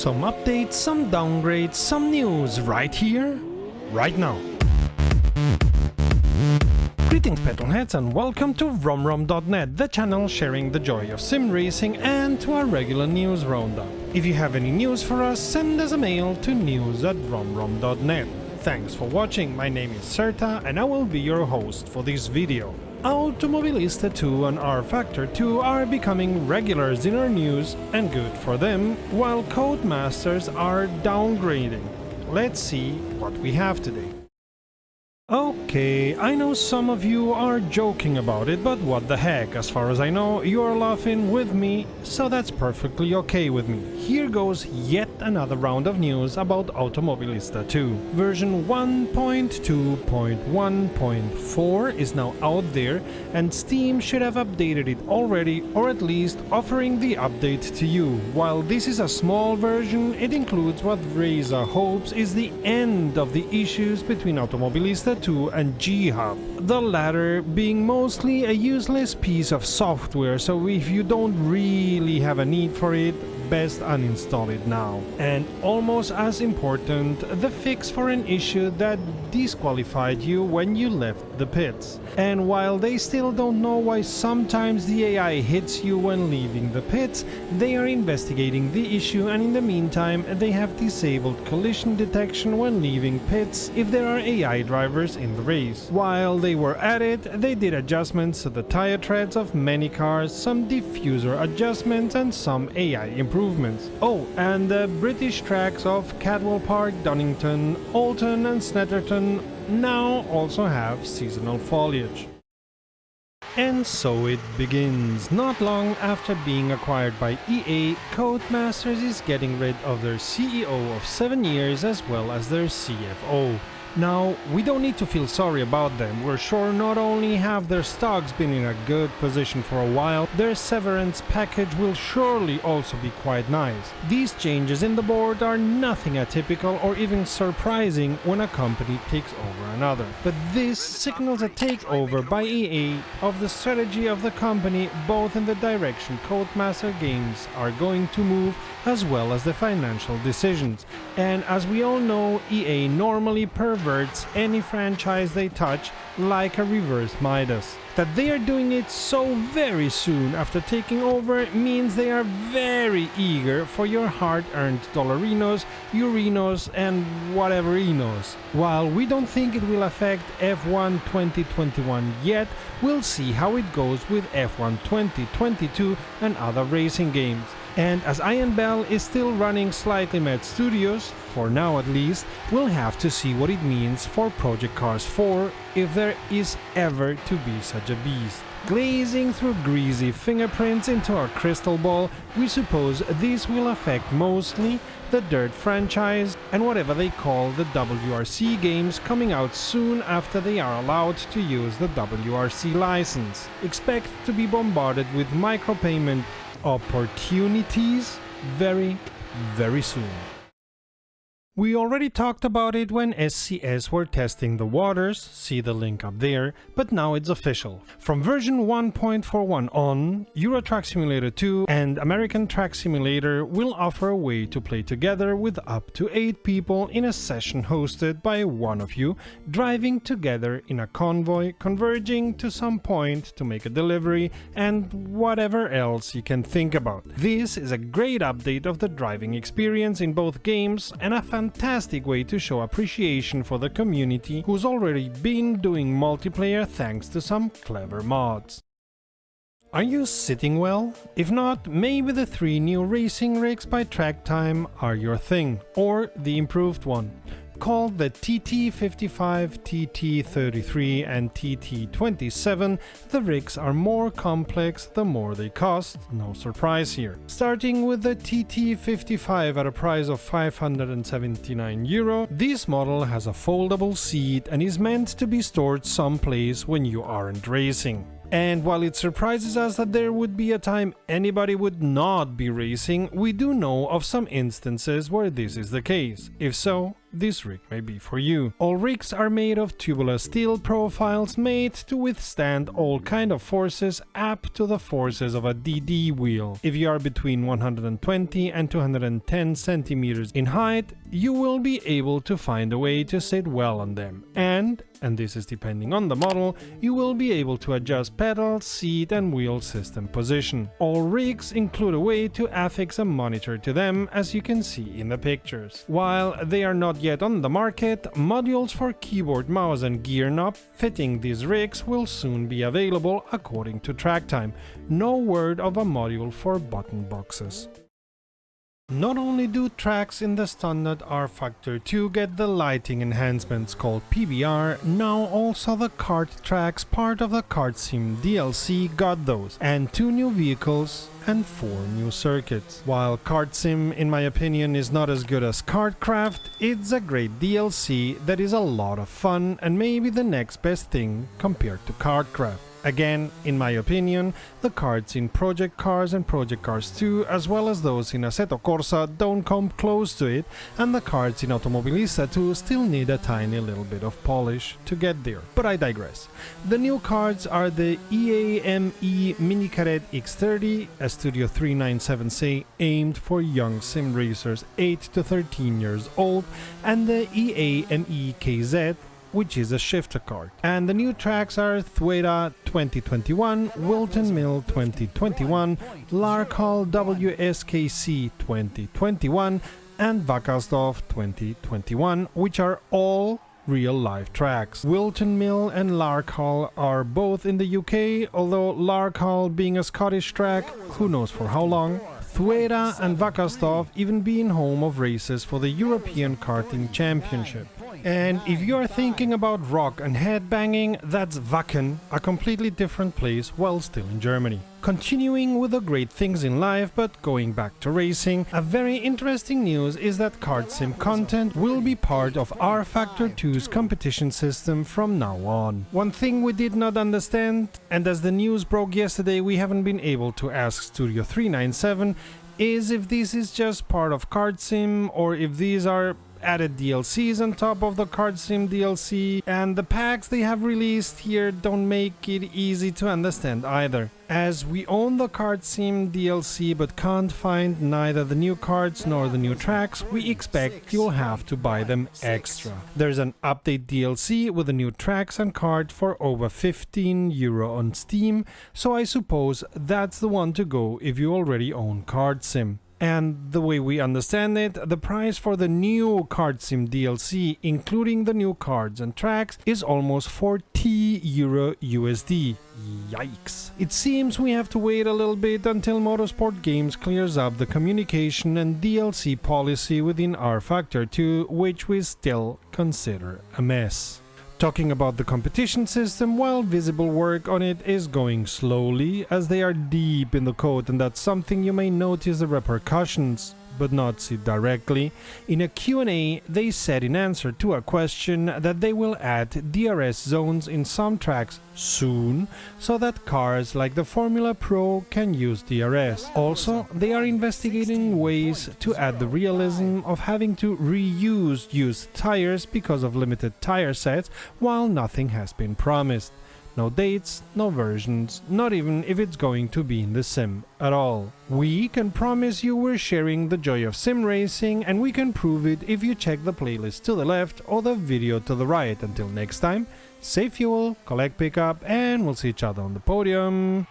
Some updates, some downgrades, some news right here, right now. Greetings petrolheads and welcome to romrom.net, the channel sharing the joy of sim racing, and to our regular news roundup. If you have any news for us, send us a mail to news@romrom.net. Thanks for watching, my name is Serta and I will be your host for this video. Automobilista 2 and rFactor 2 are becoming regulars in our news, and good for them, while Codemasters are downgrading. Let's see what we have today. Okay, I know some of you are joking about it, but what the heck, as far as I know, you are laughing with me, so that's perfectly okay with me. Here goes yet another round of news about Automobilista 2. Version 1.2.1.4 is now out there, and Steam should have updated it already, or at least offering the update to you. While this is a small version, it includes what Reza hopes is the end of the issues between Automobilista 2 and G-Hub, the latter being mostly a useless piece of software, so if you don't really have a need for it, best uninstall it now. And almost as important, the fix for an issue that disqualified you when you left the pits. And while they still don't know why sometimes the AI hits you when leaving the pits, they are investigating the issue, and in the meantime they have disabled collision detection when leaving pits if there are AI drivers in the race. While they were at it, they did adjustments to the tire treads of many cars, some diffuser adjustments and some AI improvements. Oh, and the British tracks of Cadwell Park, Donington, Alton and Snetterton now also have seasonal foliage. And so it begins. Not long after being acquired by EA, Codemasters is getting rid of their CEO of 7 years as well as their CFO. Now, we don't need to feel sorry about them. We're sure not only have their stocks been in a good position for a while, their severance package will surely also be quite nice. These changes in the board are nothing atypical or even surprising when a company takes over another. But this signals a takeover by EA of the strategy of the company, both in the direction Codemaster games are going to move as well as the financial decisions. And as we all know, EA normally perverts any franchise they touch like a reverse Midas. That they are doing it so very soon after taking over means they are very eager for your hard-earned dollarinos, eurinos and whatever enos. While we don't think it will affect F1 2021 yet, we'll see how it goes with F1 2022 and other racing games. And as Ian Bell is still running Slightly Mad Studios, for now at least, we'll have to see what it means for Project Cars 4 if there is ever to be such a beast. Glazing through greasy fingerprints into our crystal ball, we suppose this will affect mostly the Dirt franchise and whatever they call the WRC games coming out soon after they are allowed to use the WRC license. Expect to be bombarded with micropayment opportunities very, very soon. We already talked about it when SCS were testing the waters, see the link up there, but now it's official. From version 1.41 on, Euro Truck Simulator 2 and American Truck Simulator will offer a way to play together with up to 8 people in a session hosted by one of you, driving together in a convoy, converging to some point to make a delivery, and whatever else you can think about. This is a great update of the driving experience in both games and a fantastic way to show appreciation for the community who's already been doing multiplayer thanks to some clever mods. Are you sitting well? If not, maybe the 3 new racing rigs by Tracktime are your thing, or the improved one. Called the TT55, TT33 and TT27, the rigs are more complex the more they cost, no surprise here. Starting with the TT55 at a price of €579, this model has a foldable seat and is meant to be stored someplace when you aren't racing. And while it surprises us that there would be a time anybody would not be racing, we do know of some instances where this is the case. If so, this rig may be for you. All rigs are made of tubular steel profiles made to withstand all kind of forces up to the forces of a DD wheel. If you are between 120 and 210 centimeters in height, you will be able to find a way to sit well on them, and this is depending on the model, you will be able to adjust pedal, seat and wheel system position. All rigs include a way to affix a monitor to them, as you can see in the pictures. While they are not yet on the market, modules for keyboard, mouse and gear knob fitting these rigs will soon be available according to Tracktime. No word of a module for button boxes. Not only do tracks in the standard rFactor 2 get the lighting enhancements called PBR, now also the kart tracks part of the KartSim DLC got those, and 2 new vehicles and 4 new circuits. While KartSim, in my opinion, is not as good as KartCraft, it's a great DLC that is a lot of fun and maybe the next best thing compared to KartCraft. Again, in my opinion, the karts in Project Cars and Project Cars 2, as well as those in Assetto Corsa, don't come close to it, and the karts in Automobilista 2 still need a tiny little bit of polish to get there. But I digress. The new karts are the EAME Minicaret X30, a Studio 397C aimed for young sim racers 8 to 13 years old, and the EAME KZ, which is a shifter kart. And the new tracks are Thweda 2021, Wilton Mill 2021, Larkhall WSKC 2021, and Wackersdorf 2021, which are all real-life tracks. Wilton Mill and Larkhall are both in the UK, although Larkhall being a Scottish track, who knows for how long. Thweda and Wackersdorf even being home of races for the European Karting Championship. And if you are thinking about rock and headbanging, that's Wacken, a completely different place while still in Germany. Continuing with the great things in life, but going back to racing, a very interesting news is that KartSim content will be part of rFactor 2's competition system from now on. One thing we did not understand, and as the news broke yesterday we haven't been able to ask Studio 397, is if this is just part of KartSim or if these are added DLCs on top of the KartSim DLC, and the packs they have released here don't make it easy to understand either. As we own the KartSim DLC but can't find neither the new cards nor the new tracks, we expect you'll have to buy them extra. There's an update DLC with the new tracks and card for over €15 on Steam, so I suppose that's the one to go if you already own KartSim. And the way we understand it, the price for the new KartSim DLC, including the new cards and tracks, is almost €40 USD. Yikes. It seems we have to wait a little bit until Motorsport Games clears up the communication and DLC policy within rFactor 2, which we still consider a mess. Talking about the competition system, while visible work on it is going slowly, as they are deep in the code, and that's something you may notice the repercussions, but not see directly. In a Q&A, they said in answer to a question that they will add DRS zones in some tracks soon, so that cars like the Formula Pro can use DRS. Also, they are investigating ways to add the realism of having to reuse used tires because of limited tire sets, while nothing has been promised. No dates, no versions, not even if it's going to be in the sim at all. We can promise you we're sharing the joy of sim racing, and we can prove it if you check the playlist to the left or the video to the right. Until next time, save fuel, collect pickup, and we'll see each other on the podium.